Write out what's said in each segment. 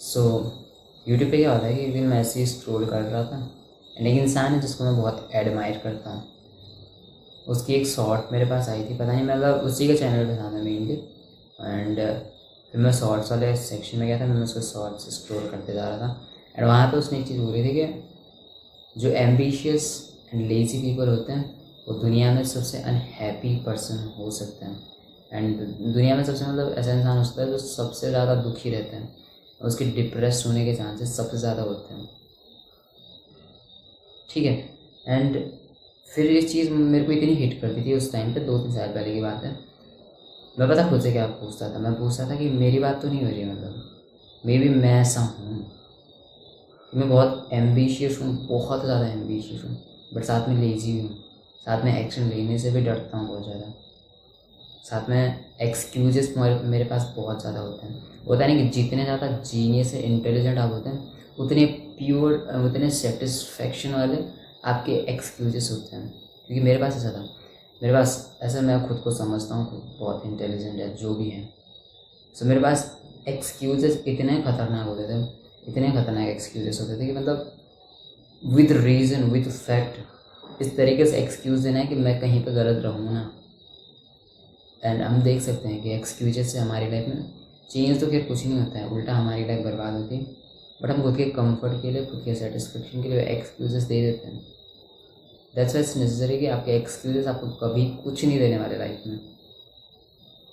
So YouTube पे क्या होता है कि एक दिन मैं ऐसे ही स्क्रॉल कर रहा था एंड एक इंसान है जिसको मैं बहुत एडमायर करता हूँ, उसकी एक शॉर्ट मेरे पास आई थी, पता नहीं मतलब उसी के चैनल पे था मैं मेनली। एंड फिर मैं शॉर्ट्स वाले सेक्शन में गया था, मैं उसको शॉर्ट्स स्क्रॉल करते जा रहा था एंड वहाँ पे उसने एक चीज़ बोली थी कि जो एम्बिशियस एंड लेज़ी पीपल होते हैं वो दुनिया में सबसे अनहैप्पी पर्सन हो सकते हैं। एंड दुनिया में सबसे मतलब ऐसा इंसान हो सकता है जो सबसे ज़्यादा दुखी रहते हैं, उसके डिप्रेस होने के चांसेस सबसे ज़्यादा होते हैं। ठीक है। एंड फिर ये चीज़ मेरे को इतनी हिट करती थी उस टाइम पे, 2-3 साल पहले की बात है। मैं पता खुद से क्या पूछता था, मैं पूछता था कि मेरी बात तो नहीं हो रही, मतलब मे बी मैं ऐसा हूँ कि मैं बहुत एम्बिशियस हूँ, बहुत ज़्यादा एम्बिशियस हूँ, बट साथ में लेज़ी भी हूँ, साथ में एक्शन लेने से भी डरता हूँ बहुत ज़्यादा, साथ में एक्सक्यूजेस मेरे पास बहुत ज़्यादा होते हैं। होता है ना कि जितने ज़्यादा जीनियस से इंटेलिजेंट आप होते हैं उतने प्योर, उतने सेटिस्फेक्शन वाले आपके एक्सक्यूजेस होते हैं। क्योंकि मेरे पास ऐसा था, मेरे पास ऐसा, मैं खुद को समझता हूँ खुद बहुत इंटेलिजेंट है जो भी है। सो मेरे पास एक्सक्यूजेस इतने खतरनाक होते थे, इतने खतरनाक एक्सक्यूजेस होते थे कि मतलब विद रीज़न विद फैक्ट इस तरीके से एक्सक्यूज़ देना है कि मैं कहीं पर गलत रहूँ ना। एंड हम देख सकते हैं कि एक्सक्यूजेस से हमारी लाइफ में चेंज तो खैर कुछ नहीं होता है, उल्टा हमारी लाइफ बर्बाद होती है। बट हम खुद के कंफर्ट के लिए, खुद के सेटिस्फेक्शन के लिए एक्सक्यूजेस दे देते हैं। दैट्स वाई इट्स नेसेसरी कि आपके एक्सक्यूजेस आपको कभी कुछ नहीं देने वाले लाइफ में।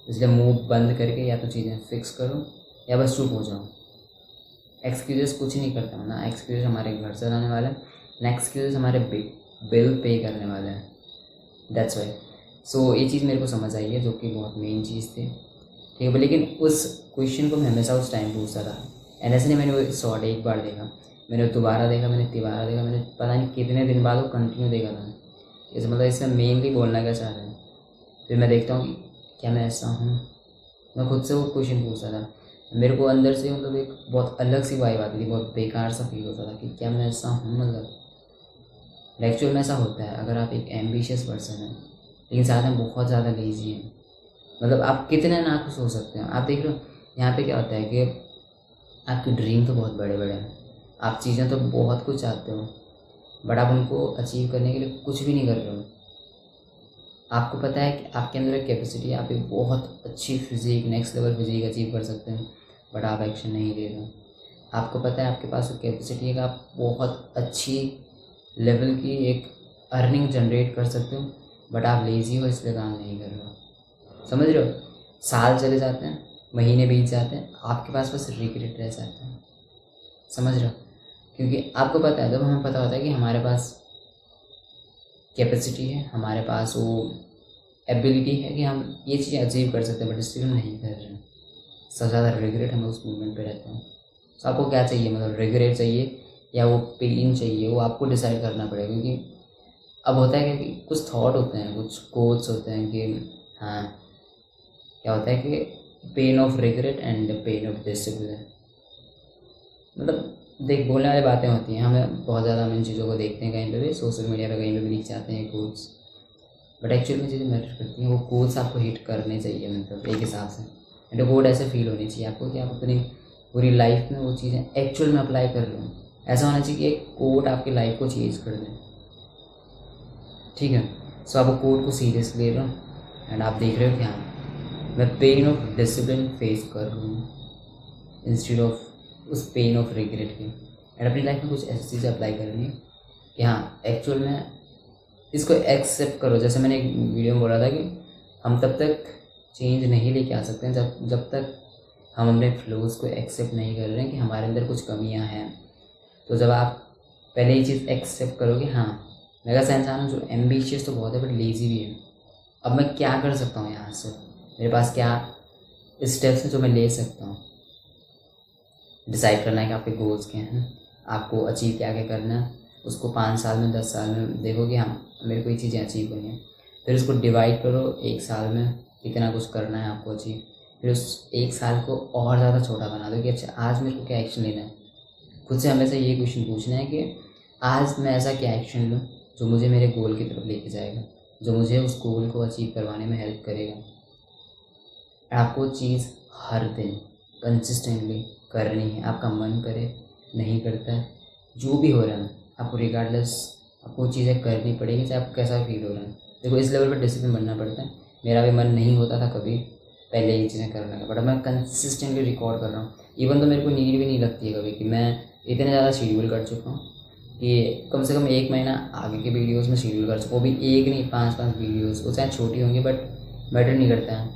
इसलिए मुंह बंद करके या तो चीज़ें फिक्स करो या बस चुप हो जाओ। एक्सक्यूजेस कुछ नहीं करता हूँ ना, एक्सक्यूजेस हमारे घर से लाने वाले हैं ना, एक्सक्यूजेस हमारे बिल पे करने वाले हैं। That's why. सो ये चीज़ मेरे को समझ आई है जो कि बहुत मेन चीज़ थी। ठीक है, लेकिन उस क्वेश्चन को मैं हमेशा उस टाइम पूछता था एंड ऐसे नहीं, मैंने वो शॉर्ट एक बार देखा, मैंने दोबारा देखा, मैंने तिबारा देखा, मैंने पता नहीं कितने दिन बाद वो कंटिन्यू देखा था। इस मतलब इससे मेनली बोलना क्या चाह रहे हैं। फिर मैं देखता हूँ कि क्या मैं ऐसा हूँ, मैं खुद से वो क्वेश्चन पूछता था। मेरे को अंदर से मतलब एक बहुत अलग सी वाइब आती थी, बहुत बेकार सा फील होता था कि क्या मैं ऐसा हूँ, मतलब एक्चुअल में ऐसा होता है। अगर आप एक एम्बिशियस पर्सन हैं लेकिन साथ में बहुत ज़्यादा लेज़ी हैं, मतलब आप कितने नाखुश हो सकते हैं। आप देख रहे हो यहाँ पे क्या होता है कि आपके ड्रीम तो बहुत बड़े बड़े हैं, आप चीज़ें तो बहुत कुछ चाहते हो, बट आप उनको अचीव करने के लिए कुछ भी नहीं कर रहे हो। आपको पता है कि आपके अंदर एक कैपेसिटी है, आप एक बहुत अच्छी physique, next level physique achieve कर सकते हैं, बट आप एक्शन नहीं ले रहे हो। आपको पता है आपके पास वो कैपेसिटी है कि आप बहुत अच्छी लेवल की एक अर्निंग जनरेट कर सकते हो, बट आप लेज़ी हो इसलिए काम नहीं कर रहे हो। समझ रहे हो? साल चले जाते हैं, महीने बीत जाते हैं, आपके पास बस रिग्रेट रह जाता है। समझ रहे हो? क्योंकि आपको पता है, जब हमें पता होता है कि हमारे पास कैपेसिटी है, हमारे पास वो एबिलिटी है कि हम ये चीज़ें अचीव कर सकते हैं, बट स्टिल हम नहीं कर रहे हैं, सबसे ज़्यादा रिग्रेट हमें उस मोमेंट पे रहता है। तो आपको क्या चाहिए, मतलब रिग्रेट चाहिए या वो पेन चाहिए, वो आपको डिसाइड करना पड़ेगा। क्योंकि अब होता है कि कुछ थॉट होते हैं, कुछ कोट्स होते हैं कि हाँ, क्या होता है कि pain of regret and pain of discipline, मतलब देख बोलने वाली बातें होती हैं, हमें बहुत ज़्यादा हम इन चीज़ों को देखते हैं, कहीं पे भी सोशल मीडिया पे कहीं पे भी दिख जाते हैं कोट्स, बट एक्चुअल में चीज़ें मैटर करती हैं। वो कोट्स आपको हिट करने चाहिए, मतलब एक हिसाब से एंड कोड ऐसे फील होनी चाहिए आपको कि आप अपनी पूरी लाइफ में वो चीज़ें एक्चुअल में अप्लाई कर रहे हो। ऐसा होना चाहिए कि एक कोड आपकी लाइफ को चेंज कर दे। ठीक है, सो आप वो कोड को सीरियस ले रहे हो एंड आप देख रहे हो कि हाँ, मैं पेन ऑफ डिसिप्लिन फेस कर रहा हूँ इंस्टेड ऑफ उस पेन ऑफ रिग्रेट के। एंड अपनी लाइफ में कुछ ऐसी चीज़ें अप्लाई करनी है कि हाँ, एक्चुअल में इसको एक्सेप्ट करो। जैसे मैंने एक वीडियो में बोला था कि हम तब तक चेंज नहीं लेके आ सकते हैं जब तक हम अपने फ्लोज़ को एक्सेप्ट नहीं कर रहे हैं कि हमारे अंदर कुछ कमियां हैं। तो जब आप पहले ये चीज़ एक्सेप्ट करोगे, हाँ मैं ऐसा इंसान हूँ जो एम्बिशियस तो बहुत है बट लेज़ी भी है, अब मैं क्या कर सकता हूँ यहाँ से, मेरे पास क्या स्टेप्स हैं जो मैं ले सकता हूँ। डिसाइड करना है कि आपके गोल्स क्या हैं, आपको अचीव क्या क्या करना है, उसको 5 साल में 10 साल में देखो कि हाँ मेरे को ये चीज़ें अचीव करनी है। फिर उसको डिवाइड करो, 1 साल में कितना कुछ करना है आपको अचीव। फिर उस 1 साल को और ज़्यादा छोटा बना दो कि अच्छा आज मेरे को क्या एक्शन लेना है। खुद से हमेशा ये क्वेश्चन पूछना है कि आज मैं ऐसा क्या एक्शन लूँ जो मुझे मेरे गोल की तरफ लेके जाएगा, जो मुझे उस गोल को अचीव करवाने में हेल्प करेगा। आपको चीज़ हर दिन कंसिस्टेंटली करनी है, आपका मन करे नहीं करता है, जो भी हो रहा है आपको रिगार्डलेस आपको चीज़ें करनी पड़ेगी, चाहे आपको कैसा फील हो रहा है। देखो इस लेवल पर डिसिप्लिन बनना पड़ता है। मेरा भी मन नहीं होता था कभी पहले ये चीज़ें करने का, बट मैं कंसिस्टेंटली रिकॉर्ड कर रहा हूँ। इवन तो मेरे को नीड भी नहीं लगती है कभी कि मैं इतने ज़्यादा शेड्यूल कर चुका हूँ कि कम से कम 1 महीना आगे के वीडियोस में शेड्यूल कर चुका हूँ। वो भी एक नहीं 5-5 वीडियोस, वो चाहे छोटी होंगी बट मैटर नहीं करता है,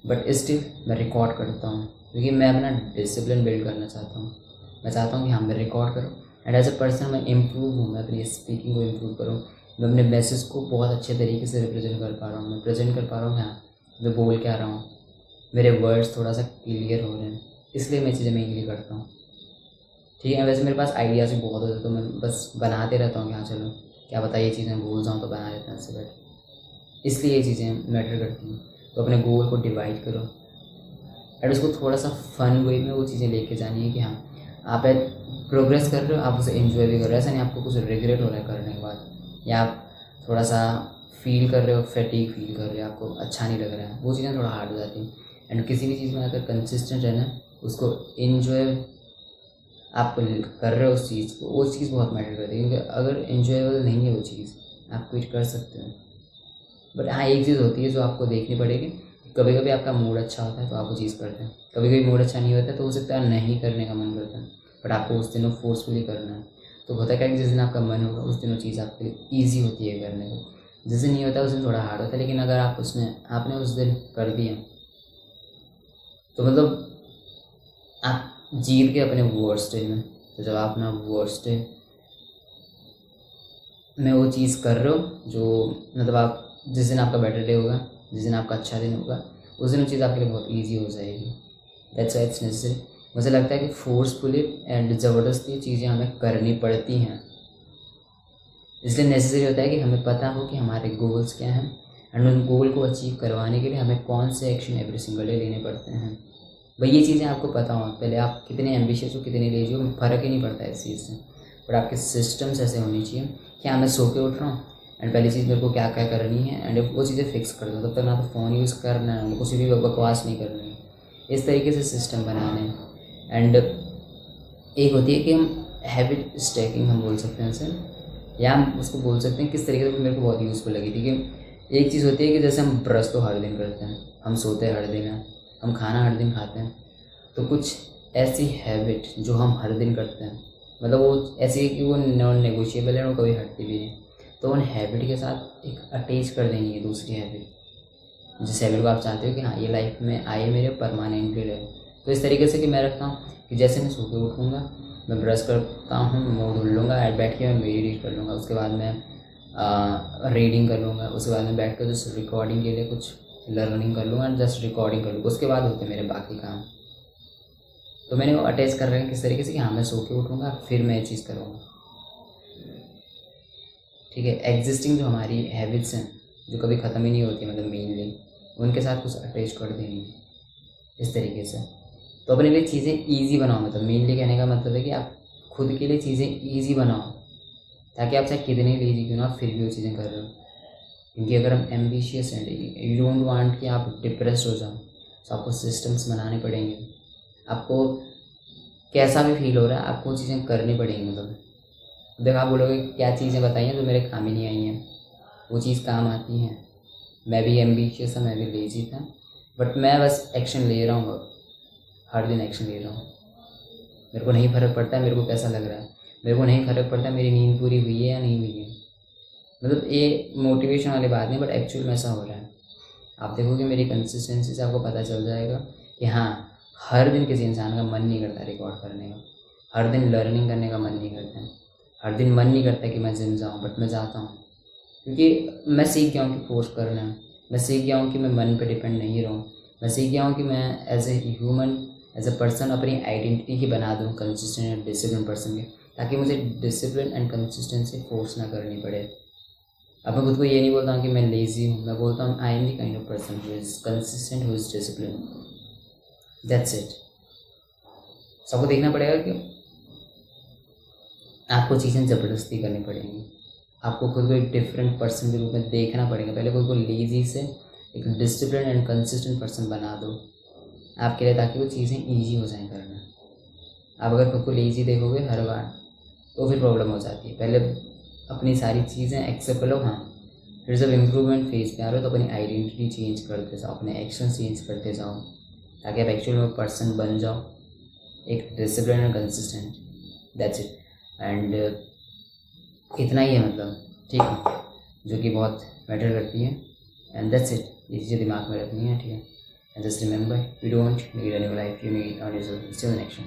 बट स्टिल मैं रिकॉर्ड करता हूँ क्योंकि मैं अपना डिसिप्लिन बिल्ड करना चाहता हूँ। मैं चाहता हूँ कि हाँ मैं रिकॉर्ड करूँ एंड एज अ पर्सन मैं इम्प्रूव हूँ, मैं अपनी स्पीकिंग को इम्प्रूव करूँ, मैं अपने मैसेज को बहुत अच्छे तरीके से रिप्रेजेंट कर पा रहा हूँ, मैं प्रेजेंट कर पा रहा हूँ हाँ मैं बोल क्या रहा हूँ, मेरे वर्ड्स थोड़ा सा क्लियर हो रहे हैं, इसलिए मैं चीज़ें मेनली करता हूँ। ठीक है, वैसे मेरे पास आइडियाज़ भी बहुत होते हैं तो मैं बस बनाते रहता हूँ कि हाँ चलो क्या पता ये चीज़ें भूल जाऊँ तो बना देते हैं इससे बैठ, इसलिए ये चीज़ें मैटर करती हैं। तो अपने गोल को डिवाइड करो एंड उसको थोड़ा सा फन वे में वो चीज़ें लेके जानी है कि हाँ आप प्रोग्रेस कर रहे हो, आप उसे एंजॉय भी कर रहे हो, ऐसा नहीं आपको कुछ रिग्रेट हो रहा है करने के बाद, या आप थोड़ा सा फील कर रहे हो फैटीग फील कर रहे हो, आपको अच्छा नहीं लग रहा है, वो चीज़ें थोड़ा हार्ड हो जाती हैं। एंड किसी भी चीज़ में अगर कंसिस्टेंट रहना उसको एंजॉय आप कर रहे हो उस चीज़ को, वो चीज़ बहुत मैटर करती है क्योंकि अगर एंजॉयबल नहीं है वो चीज़ आप क्विट कर सकते हो। बट हाँ एक चीज़ होती है जो आपको देखनी पड़ेगी, कभी कभी आपका मूड अच्छा होता है तो आप वो चीज़ करते हैं, कभी कभी मूड अच्छा नहीं होता है तो हो सकता है नहीं करने का मन करता है, बट आपको उस दिन वो फोर्सफुली करना है। तो होता क्या है कि जिस दिन आपका मन होगा उस दिन वो चीज़ आपके लिए ईजी होती है करने को, जिस दिन नहीं होता उस दिन थोड़ा हार्ड होता है। लेकिन अगर आप आपने उस दिन कर दिया तो मतलब आप जीत के अपने वर्स्ट डे में। तो जब आप अपना वर्स्ट डे में वो चीज़ कर रहे हो जो मतलब आप जिस दिन आपका बेटर डे होगा, जिस दिन आपका अच्छा दिन होगा, उस दिन वो चीज़ आपके लिए बहुत ईजी हो जाएगी। That's why it's necessary. मुझे लगता है कि फोर्सफुली एंड ज़बरदस्ती चीज़ें हमें करनी पड़ती हैं, इसलिए नेसेसरी होता है कि हमें पता हो कि हमारे गोल्स क्या हैं एंड उन गोल को अचीव करवाने के लिए हमें कौन से एक्शन एवरी सिंगल डे लेने पड़ते हैं। भाई ये चीज़ें आपको पता हो, पहले आप कितने एम्बिशियस हो कितने लेजी हो फ़र्क ही नहीं पड़ता है इस चीज़ से, बट आपके सिस्टम्स ऐसे होने चाहिए कि हाँ मैं सो के उठ रहा हूँ एंड पहली चीज़ मेरे को क्या क्या करनी है एंड वो चीज़ें फिक्स कर दो, तब तक ना तो फ़ोन यूज़ करना है, कुछ भी बकवास नहीं करनी है, इस तरीके से सिस्टम बनाने हैं। एंड एक होती है कि हम हैबिट स्टैकिंग हम बोल सकते हैं इसे, या हम उसको बोल सकते हैं किस तरीके से मेरे को बहुत यूज़फुल लगी थी कि एक चीज़ होती है कि जैसे हम ब्रश तो हर दिन करते हैं, हम सोते हर दिन हैं, हम खाना हर दिन खाते हैं, तो कुछ ऐसी हैबिट जो हम हर दिन करते हैं मतलब वो ऐसी है कि वो नॉन नेगोशिएबल है, वो कभी हटती भी नहीं, तो उन हैबिट के साथ एक अटैच कर देनी है दूसरी हैबिट, जिस हैबिट को आप चाहते हो कि हाँ ये लाइफ में आए मेरे परमानेंटली रहे। तो इस तरीके से कि मैं रखता हूँ कि जैसे मैं सो के उठूँगा, मैं ब्रश करता हूँ, मुँह धुल लूँगा, एड बैठ के मैं मेडिटेट कर लूँगा, उसके बाद मैं रीडिंग कर लूँगा, उसके बाद मैं बैठ कर जस्ट रिकॉर्डिंग के लिए कुछ लर्निंग कर लूँगा, जस्ट रिकॉर्डिंग कर लूँगा, उसके बाद होते मेरे बाकी काम। तो मैंने वो अटैच कर रखा है किस तरीके से कि हाँ मैं सो के उठूँगा फिर मैं ये चीज़ करूँगा। ठीक है, एग्जिस्टिंग जो हमारी हैबिट्स हैं जो कभी ख़त्म ही नहीं होती मतलब मेनली, उनके साथ कुछ अटैच कर देनी है इस तरीके से। तो अपने लिए चीज़ें ईजी बनाओ, मतलब मेनली कहने का मतलब है कि आप खुद के लिए चीज़ें ईजी बनाओ ताकि आप चाहे कितने लेजी क्यों ना आप फिर भी वो चीज़ें कर रहे हो। क्योंकि अगर हम एम्बिशियस हैं, यू डोंट वांट कि आप डिप्रेस्ड हो जाओ, तो आपको सिस्टम्स बनाने पड़ेंगे, आपको कैसा भी फील हो रहा है आपको चीज़ें करनी पड़ेंगी। मतलब देखो आप बोलोगे क्या चीज़ें बताई हैं जो मेरे काम ही नहीं आई हैं, वो चीज़ काम आती हैं। मैं भी एम्बिशियस था, मैं भी लेजी था, बट मैं बस एक्शन ले रहा हूँ, हर दिन एक्शन ले रहा हूँ। मेरे को नहीं फ़र्क पड़ता है मेरे को कैसा लग रहा है, मेरे को नहीं फ़र्क पड़ता मेरी नींद पूरी हुई है या नहीं हुई है। मतलब ये मोटिवेशन वाली बात नहीं, बट एक्चुअल में ऐसा हो रहा है। आप देखोगे मेरी कंसिस्टेंसी से आपको पता चल जाएगा कि हाँ हर दिन किसी इंसान का मन नहीं करता रिकॉर्ड करने का, हर दिन लर्निंग करने का मन नहीं करता है, हर दिन मन नहीं करता कि मैं जिम जाऊँ, बट मैं जाता हूँ क्योंकि मैं सीख गया हूँ कि फोर्स करना है, मैं सीख गया हूँ कि मैं मन पे डिपेंड नहीं रहूँ, मैं सीख गया हूँ कि मैं as a human as a person अपनी आइडेंटिटी ही बना दूँ कंसिस्टेंट एंड डिसिप्लिन पर्सन के, ताकि मुझे डिसिप्लिन एंड कंसिस्टेंसी फोर्स ना करनी पड़े। अब मैं खुद को ये नहीं बोलता हूँ कि मैं लेज़ी हूँ, मैं बोलता हूँ I am the kind of person who is consistent, who is discipline, that's it. सबको देखना पड़ेगा कि आपको चीज़ें ज़बरदस्ती करनी पड़ेंगी, आपको खुद को एक डिफरेंट पर्सन के रूप में देखना पड़ेगा। पहले खुद को लेज़ी से एक डिसिप्लिन एंड कंसिस्टेंट पर्सन बना दो आपके लिए, ताकि वो चीज़ें ईजी हो जाएँ करना। आप अगर खुद को लेजी देखोगे हर बार तो फिर प्रॉब्लम हो जाती है। पहले अपनी सारी चीज़ें एक्सेप्ट कर लो, हाँ, फिर जब इम्प्रूवमेंट फेज पे आ रहे हो तो अपनी आइडेंटिटी चेंज करते जाओ, अपने एक्शन चेंज करते जाओ, ताकि आप एक्चुअल में पर्सन बन जाओ, एक discipline and consistent. That's it. And इतना ही है मतलब, ठीक है, जो कि बहुत मैटर करती है। एंड दैट्स इट, ये चीज़ें दिमाग में रखनी है, ठीक है। And just remember, you don't need a new life, you need on yourself, still in action.